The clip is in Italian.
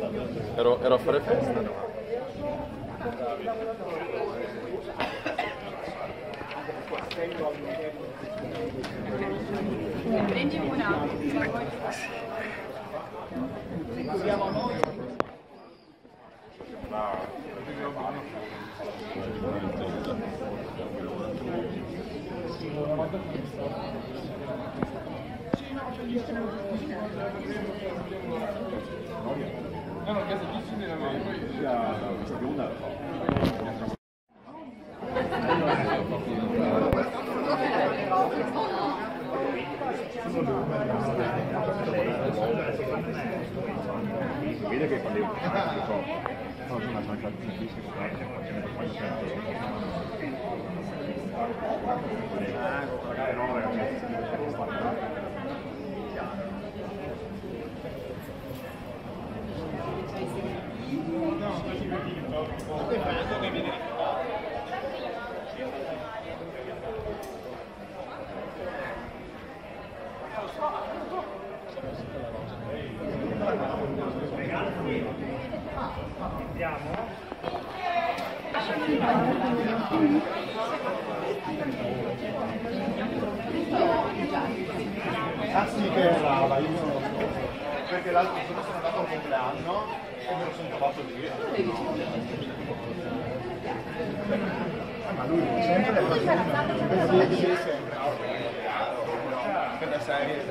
Ero a fare festa, no? Prendi una. Siamo noi. Vede che quando io sono una fisica Ah sì, che è brava, io non lo so. Perché l'altro giorno sono andato al compleanno e me lo sono trovato lì. Ma lui sempre è sempre. Per la serie.